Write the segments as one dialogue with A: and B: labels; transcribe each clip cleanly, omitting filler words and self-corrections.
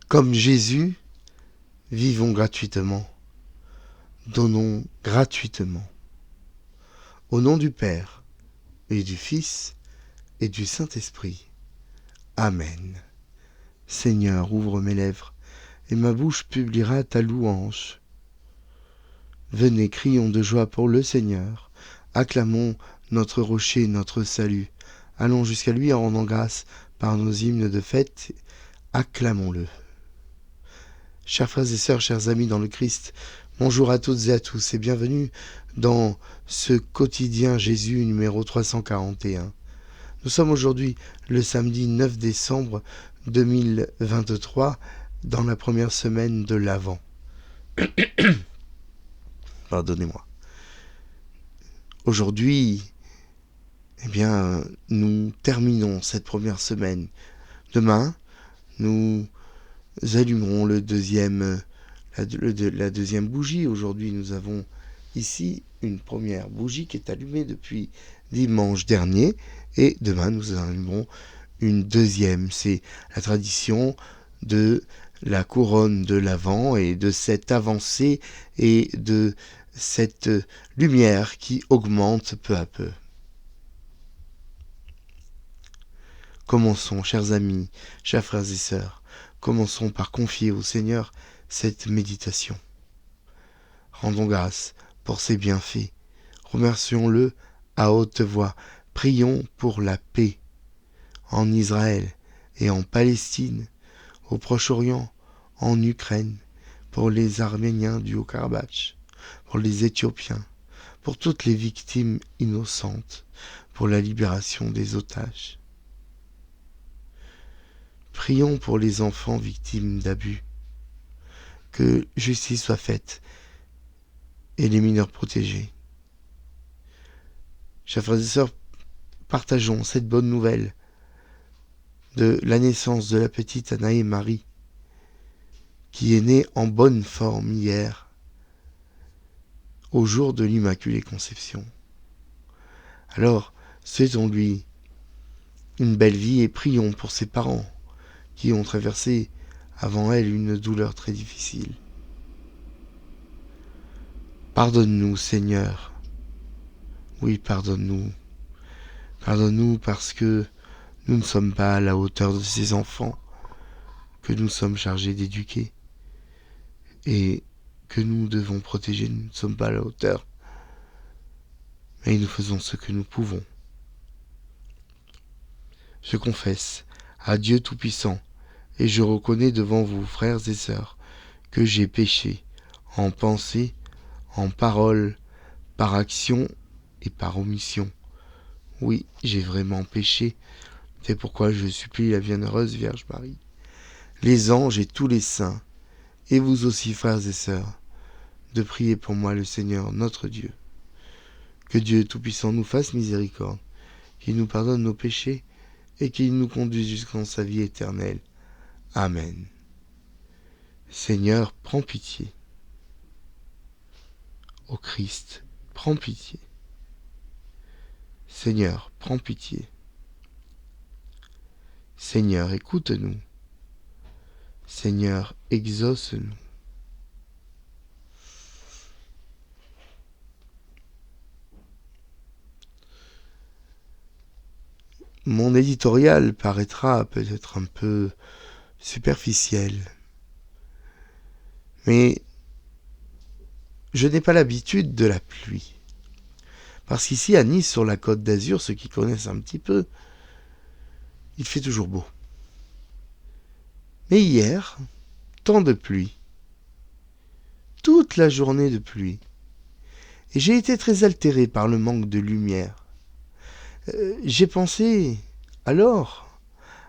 A: Comme Jésus, vivons gratuitement, donnons gratuitement. Au nom du Père, et du Fils, et du Saint-Esprit. Amen. Seigneur, ouvre mes lèvres, et ma bouche publiera ta louange. Venez, crions de joie pour le Seigneur. Acclamons notre rocher, notre salut. Allons jusqu'à lui en rendant grâce par nos hymnes de fête. Acclamons-le. Chers frères et sœurs, chers amis dans le Christ, bonjour à toutes et à tous et bienvenue dans ce quotidien Jésus numéro 341. Nous sommes aujourd'hui le samedi 9 décembre 2023 dans la première semaine de l'Avent. Pardonnez-moi. Aujourd'hui, nous terminons cette première semaine. Demain, nous allumerons la deuxième bougie. Aujourd'hui, nous avons ici une première bougie qui est allumée depuis dimanche dernier. Et demain, nous allumerons une deuxième. C'est la tradition de la couronne de l'Avent et de cette avancée et de cette lumière qui augmente peu à peu. Commençons, chers amis, chers frères et sœurs, commençons par confier au Seigneur cette méditation. Rendons grâce pour ses bienfaits. Remercions-le à haute voix. Prions pour la paix en Israël et en Palestine, au Proche-Orient, en Ukraine, pour les Arméniens du Haut-Karabakh, pour les Éthiopiens, pour toutes les victimes innocentes, pour la libération des otages. Prions pour les enfants victimes d'abus, que justice soit faite et les mineurs protégés. Chers frères et sœurs, partageons cette bonne nouvelle de la naissance de la petite Anaë Marie, qui est née en bonne forme hier, au jour de l'Immaculée Conception. Alors, souhaitons-lui une belle vie et prions pour ses parents, qui ont traversé avant elle une douleur très difficile. Pardonne-nous, Seigneur. Oui, pardonne-nous. Pardonne-nous parce que nous ne sommes pas à la hauteur de ces enfants que nous sommes chargés d'éduquer et que nous devons protéger. Nous ne sommes pas à la hauteur, mais nous faisons ce que nous pouvons. Je confesse à Dieu Tout-Puissant et je reconnais devant vous, frères et sœurs, que j'ai péché en pensée, en parole, par action et par omission. Oui, j'ai vraiment péché. C'est pourquoi je supplie la Bienheureuse Vierge Marie, les anges et tous les saints, et vous aussi, frères et sœurs, de prier pour moi le Seigneur notre Dieu. Que Dieu Tout-Puissant nous fasse miséricorde, qu'il nous pardonne nos péchés et qu'il nous conduise jusqu'en sa vie éternelle. Amen. Seigneur, prends pitié. Ô Christ, prends pitié. Seigneur, prends pitié. Seigneur, écoute-nous. Seigneur, exauce-nous. Mon éditorial paraîtra peut-être un peu superficiel, mais je n'ai pas l'habitude de la pluie. Parce qu'ici, à Nice, sur la Côte d'Azur, ceux qui connaissent un petit peu, il fait toujours beau. Mais hier, temps de pluie. Toute la journée de pluie. Et j'ai été très altéré par le manque de lumière. J'ai pensé, alors,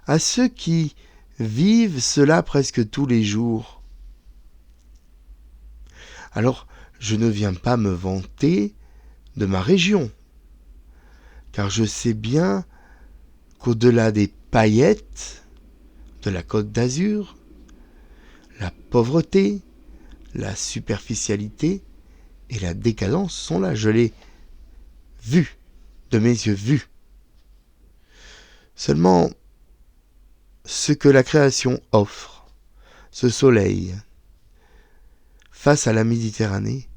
A: à ceux qui vivent cela presque tous les jours. Alors, je ne viens pas me vanter de ma région, car je sais bien qu'au-delà des paillettes de la Côte d'Azur, la pauvreté, la superficialité et la décadence sont là. Je l'ai vu, de mes yeux vus. Seulement, ce que la création offre ce soleil, face à la Méditerranée,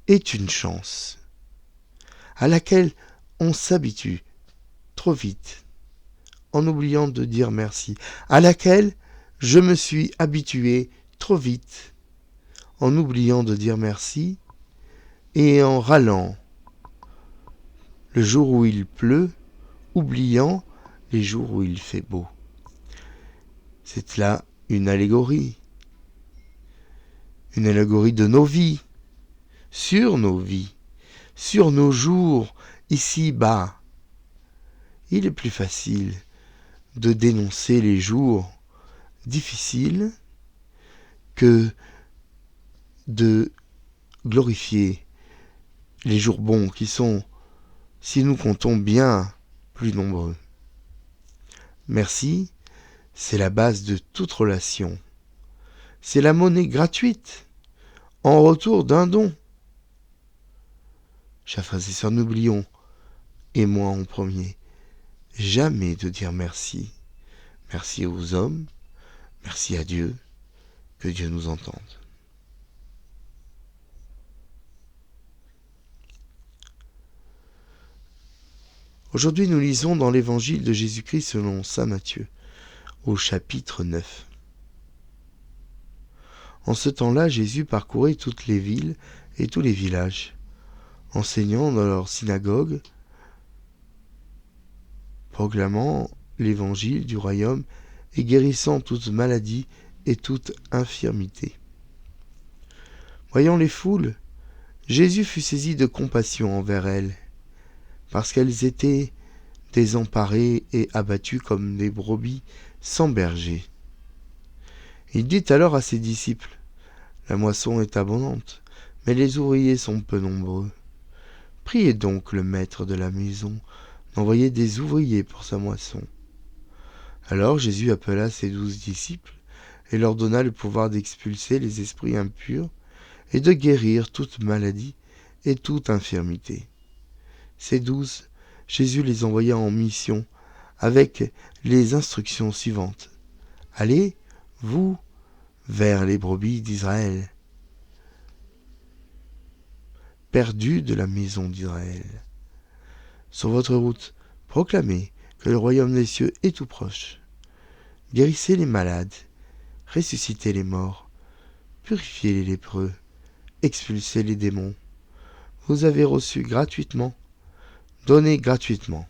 A: est une chance, à laquelle on s'habitue trop vite, en oubliant de dire merci, à laquelle je me suis habitué trop vite, en oubliant de dire merci et en râlant le jour où il pleut, oubliant les jours où il fait beau. C'est là une allégorie de nos vies, sur nos jours, ici-bas. Il est plus facile de dénoncer les jours difficiles que de glorifier les jours bons qui sont, si nous comptons bien, plus nombreux. Merci, c'est la base de toute relation. C'est la monnaie gratuite en retour d'un don. Chers frères et sœurs, n'oublions, et moi en premier, jamais de dire merci. Merci aux hommes, merci à Dieu, que Dieu nous entende. Aujourd'hui, nous lisons dans l'évangile de Jésus-Christ selon saint Matthieu, au chapitre 9. En ce temps-là, Jésus parcourait toutes les villes et tous les villages, enseignant dans leurs synagogues, proclamant l'évangile du royaume et guérissant toute maladie et toute infirmité. Voyant les foules, Jésus fut saisi de compassion envers elles, parce qu'elles étaient désemparées et abattues comme des brebis sans berger. Il dit alors à ses disciples, « La moisson est abondante, mais les ouvriers sont peu nombreux. Priez donc le maître de la maison d'envoyer des ouvriers pour sa moisson. » Alors Jésus appela ses 12 disciples et leur donna le pouvoir d'expulser les esprits impurs et de guérir toute maladie et toute infirmité. Ces 12, Jésus les envoya en mission avec les instructions suivantes. « Allez, vous, vers les brebis d'Israël, perdues de la maison d'Israël. Sur votre route, proclamez que le royaume des cieux est tout proche. Guérissez les malades, ressuscitez les morts, purifiez les lépreux, expulsez les démons. Vous avez reçu gratuitement, donnez gratuitement. »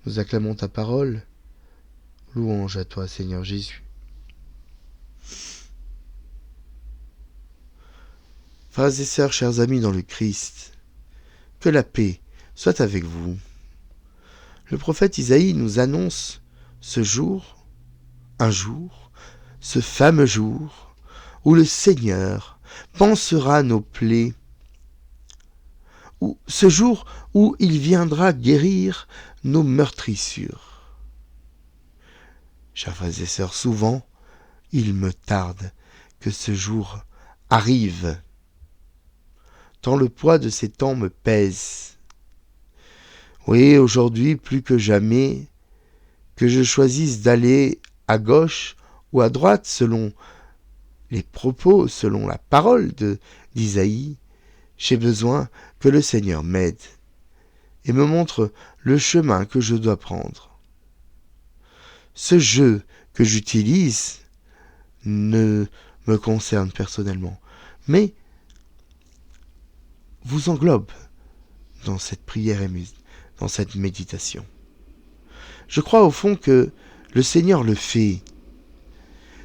A: Nous acclamons ta parole. Louange à toi, Seigneur Jésus. Frères et sœurs, chers amis dans le Christ, que la paix soit avec vous. Le prophète Isaïe nous annonce ce jour, ce fameux jour, où le Seigneur pansera nos plaies, ce jour où il viendra guérir nos meurtrissures. Chers frères et sœurs, souvent, il me tarde que ce jour arrive, tant le poids de ces temps me pèse. Oui, aujourd'hui, plus que jamais, que je choisisse d'aller à gauche ou à droite selon les propos, selon la parole d'Isaïe, j'ai besoin que le Seigneur m'aide et me montre le chemin que je dois prendre. Ce jeu que j'utilise ne me concerne personnellement, mais vous englobe dans cette prière et dans cette méditation. Je crois au fond que le Seigneur le fait.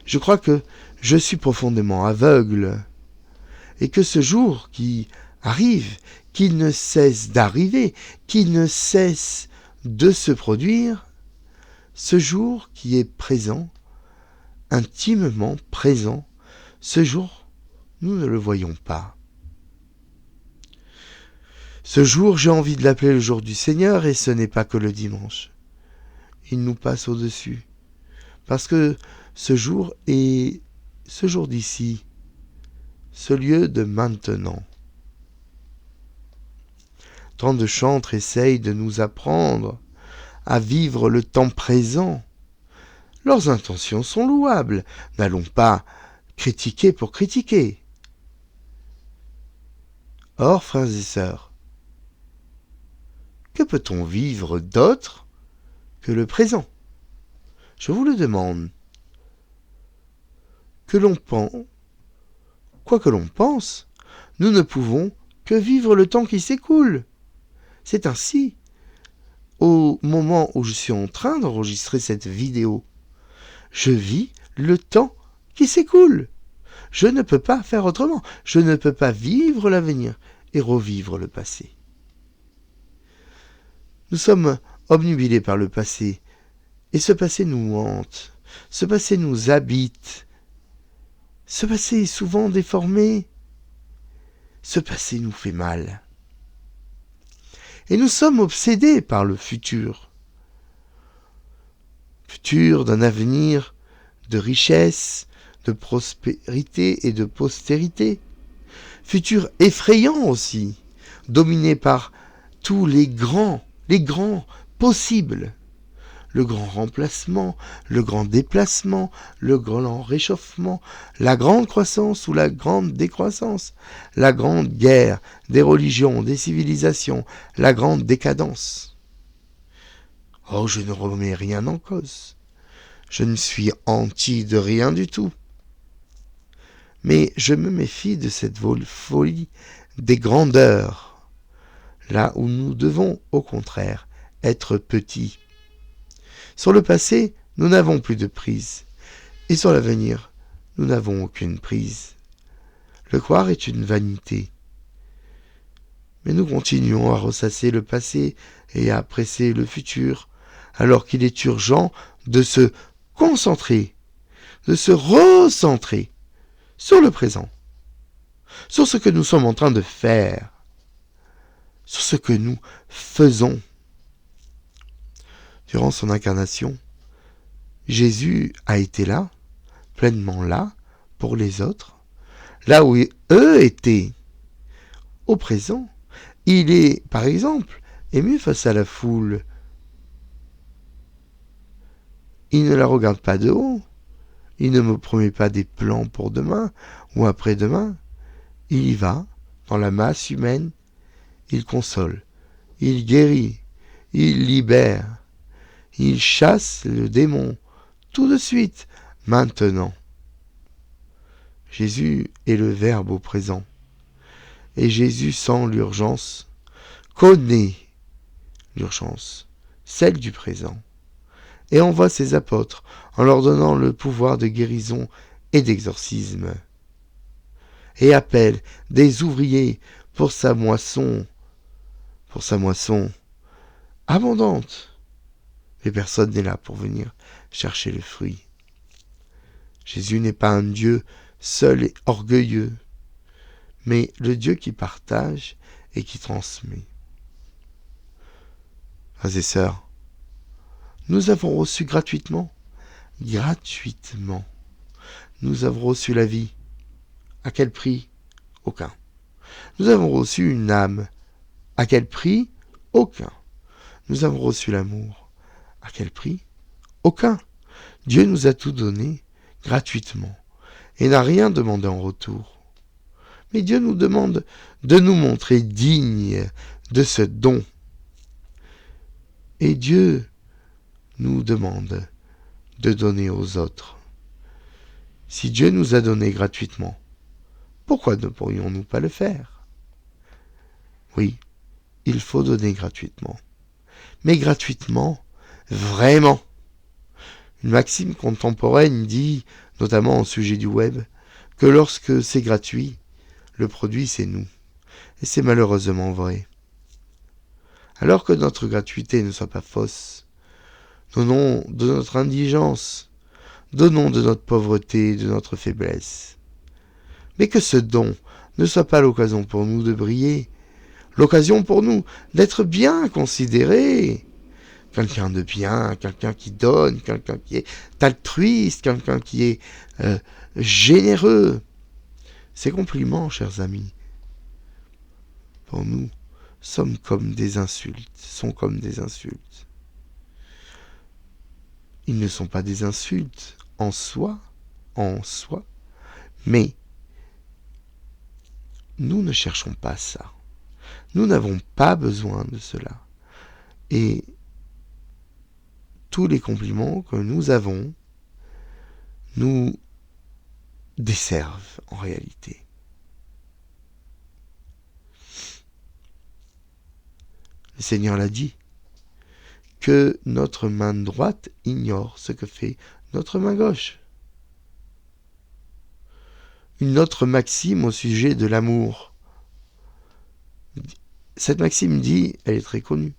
A: Je crois que je suis profondément aveugle et que ce jour qui arrive, qui ne cesse d'arriver, qui ne cesse de se produire, ce jour qui est présent, intimement présent, ce jour, nous ne le voyons pas. Ce jour, j'ai envie de l'appeler le jour du Seigneur, et ce n'est pas que le dimanche. Il nous passe au-dessus. Parce que ce jour est ce jour d'ici, ce lieu de maintenant. Tant de chantres essayent de nous apprendre à vivre le temps présent, Leurs intentions sont louables. N'allons pas critiquer pour critiquer. Or, frères et sœurs, que peut-on vivre d'autre que le présent? Je vous le demande. Quoi que l'on pense, nous ne pouvons que vivre le temps qui s'écoule. C'est ainsi. Au moment où je suis en train d'enregistrer cette vidéo, je vis le temps qui s'écoule. Je ne peux pas faire autrement. Je ne peux pas vivre l'avenir et revivre le passé. Nous sommes obnubilés par le passé, et ce passé nous hante, ce passé nous habite. Ce passé est souvent déformé. Ce passé nous fait mal. Et nous sommes obsédés par le futur. Futur d'un avenir de richesse, de prospérité et de postérité. Futur effrayant aussi, dominé par tous les grands possibles. Le grand remplacement, le grand déplacement, le grand réchauffement, la grande croissance ou la grande décroissance, la grande guerre des religions, des civilisations, la grande décadence. Oh, je ne remets rien en cause. Je ne suis anti de rien du tout. Mais je me méfie de cette folie des grandeurs, là où nous devons, au contraire, être petits. Sur le passé, nous n'avons plus de prise. Et sur l'avenir, nous n'avons aucune prise. Le croire est une vanité. Mais nous continuons à ressasser le passé et à presser le futur, alors qu'il est urgent de se concentrer, de se recentrer sur le présent, sur ce que nous sommes en train de faire, sur ce que nous faisons. Durant son incarnation, Jésus a été là, pleinement là, pour les autres, là où eux étaient. Au présent, il est, par exemple, ému face à la foule. Il ne la regarde pas de haut. Il ne me promet pas des plans pour demain ou après-demain. Il y va, dans la masse humaine. Il console, il guérit, il libère. Il chasse le démon, tout de suite, maintenant. Jésus est le Verbe au présent. Et Jésus sent l'urgence, connaît l'urgence, celle du présent, et envoie ses apôtres en leur donnant le pouvoir de guérison et d'exorcisme, et appelle des ouvriers pour sa moisson abondante. Mais personne n'est là pour venir chercher le fruit. Jésus n'est pas un Dieu seul et orgueilleux, mais le Dieu qui partage et qui transmet. Frères et sœurs, nous avons reçu gratuitement, nous avons reçu la vie. À quel prix? Aucun. Nous avons reçu une âme. À quel prix? Aucun. Nous avons reçu l'amour. À quel prix? Aucun. Dieu nous a tout donné gratuitement et n'a rien demandé en retour. Mais Dieu nous demande de nous montrer dignes de ce don. Et Dieu nous demande de donner aux autres. Si Dieu nous a donné gratuitement, pourquoi ne pourrions-nous pas le faire? Oui, il faut donner gratuitement. Mais gratuitement, vraiment. Une maxime contemporaine dit, notamment au sujet du web, que lorsque c'est gratuit, le produit c'est nous. Et c'est malheureusement vrai. Alors que notre gratuité ne soit pas fausse, donnons de notre indigence, donnons de notre pauvreté, de notre faiblesse. Mais que ce don ne soit pas l'occasion pour nous de briller, l'occasion pour nous d'être bien considérés. Quelqu'un de bien, quelqu'un qui donne, quelqu'un qui est altruiste, quelqu'un qui est généreux. Ces compliments, chers amis, pour nous, sont comme des insultes. ils ne sont pas des insultes en soi, mais nous ne cherchons pas ça. Nous n'avons pas besoin de cela. Et tous les compliments que nous avons nous desservent en réalité. Le Seigneur l'a dit, que notre main droite ignore ce que fait notre main gauche. Une autre maxime au sujet de l'amour. Cette maxime dit, elle est très connue,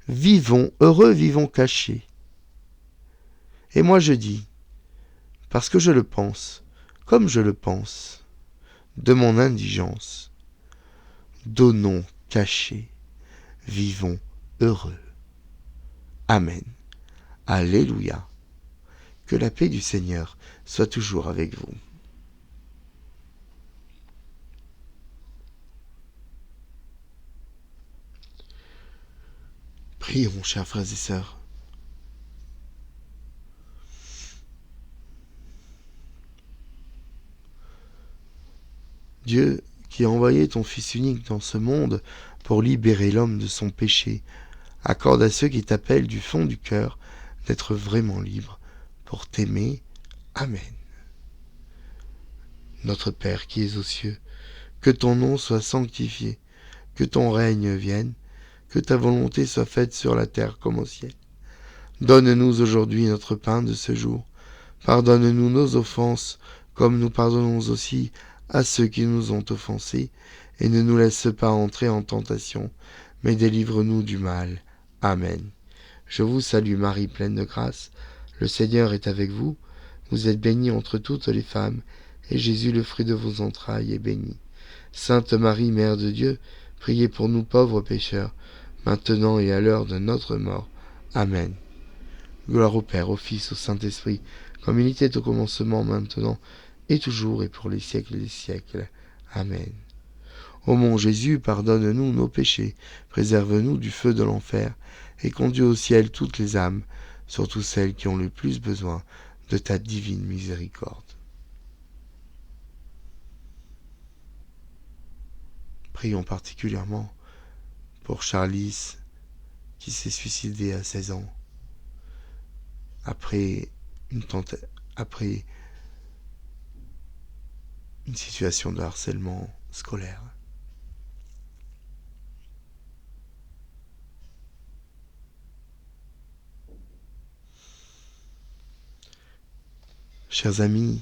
A: vivons heureux, vivons cachés. Et moi je dis, parce que je le pense, comme je le pense, de mon indigence, donnons cachés, vivons heureux. Amen. Alléluia. Que la paix du Seigneur soit toujours avec vous. Prions, chers frères et sœurs. Dieu, qui a envoyé ton Fils unique dans ce monde pour libérer l'homme de son péché, accorde à ceux qui t'appellent du fond du cœur d'être vraiment libres pour t'aimer. Amen. Notre Père qui es aux cieux, que ton nom soit sanctifié, que ton règne vienne, que ta volonté soit faite sur la terre comme au ciel. Donne-nous aujourd'hui notre pain de ce jour. Pardonne-nous nos offenses, comme nous pardonnons aussi à ceux qui nous ont offensés, et ne nous laisse pas entrer en tentation, mais délivre-nous du mal. Amen. Je vous salue Marie, pleine de grâce. Le Seigneur est avec vous. Vous êtes bénie entre toutes les femmes, et Jésus, le fruit de vos entrailles, est béni. Sainte Marie, Mère de Dieu, priez pour nous pauvres pécheurs, maintenant et à l'heure de notre mort. Amen. Gloire au Père, au Fils, au Saint-Esprit, comme il était au commencement, maintenant, et toujours, et pour les siècles des siècles. Amen. Ô mon Jésus, pardonne-nous nos péchés, préserve-nous du feu de l'enfer, et conduis au ciel toutes les âmes, surtout celles qui ont le plus besoin de ta divine miséricorde. Prions particulièrement pour Charlize, qui s'est suicidé à 16 ans, après une situation de harcèlement scolaire. Chers amis,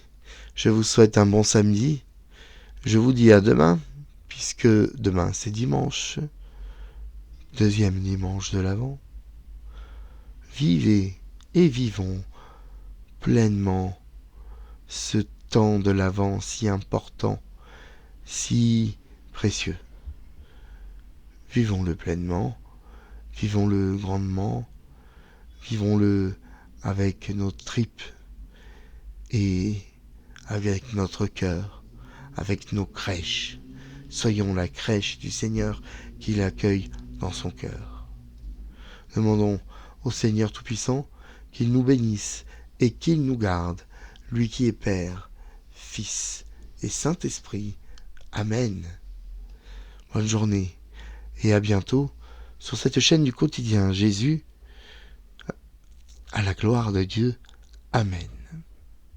A: je vous souhaite un bon samedi. Je vous dis à demain, puisque demain c'est dimanche, deuxième dimanche de l'Avent. Vivez et vivons pleinement ce temps de l'Avent si important, si précieux. Vivons-le pleinement, vivons-le grandement, vivons-le avec nos tripes et avec notre cœur, avec nos crèches. Soyons la crèche du Seigneur qui l'accueille dans son cœur. Demandons au Seigneur Tout-Puissant qu'il nous bénisse et qu'il nous garde, lui qui est Père, Fils et Saint-Esprit. Amen. Bonne journée et à bientôt sur cette chaîne du quotidien Jésus, à la gloire de Dieu. Amen.